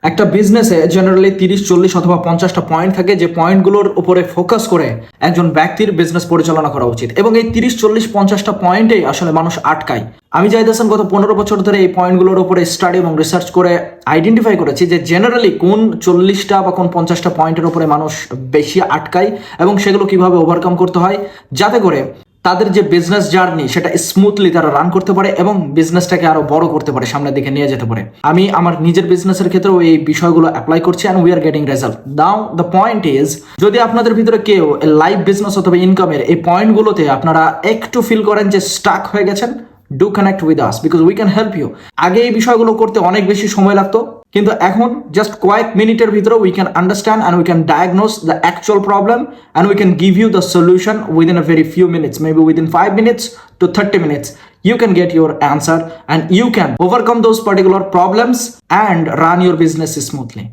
একটা বিজনেসে জেনারেলি 30, 40 অথবা 50টা পয়েন্ট থাকে, যে পয়েন্টগুলোর উপরে ফোকাস করে একজন ব্যক্তির বিজনেস পরিচালনা করা উচিত। এবং এই 30, 40, 50টা পয়েন্টেই আসলে মানুষ আটকায়। আমি জাহিদ হাসান গত 15 বছর ধরে এই পয়েন্টগুলোর উপরে স্টাডি এবং রিসার্চ করে আইডেন্টিফাই করেছি যে জেনারেলি কোন 40টা বা কোন 50টা পয়েন্টের উপরে মানুষ বেশি আটকায় এবং সেগুলো কিভাবে ওভারকাম করতে হয়, যাতে করে তাদের যে বিজনেস জার্নি সেটা স্মুথলি তারা রান করতে পারে এবং বিজনেসটাকে আরো বড় করতে পারে, সামনের দিকে নিয়ে যেতে পারে। আমি আমার নিজের বিজনেসের ক্ষেত্রেও এই বিষয়গুলো অ্যাপ্লাই করছি and we are getting result. Now the point is, যদি আপনাদের ভিতরে কেউ লাইভ বিজনেস অথবা ইনকামের এই পয়েন্টগুলোতে আপনারা একটু ফিল করেন যে স্টাক হয়ে গেছেন, do connect with us because we can help you. আগে এই বিষয়গুলো করতে অনেক বেশি সময় লাগতো, কিন্তু এখন জাস্ট কয়েক মিনিটের ভিতরে we can understand and we can diagnose the actual problem and we can give you the solution within a very few minutes, maybe within 5 minutes to 30 minutes. You can get your answer and you can overcome those particular problems and run your business smoothly.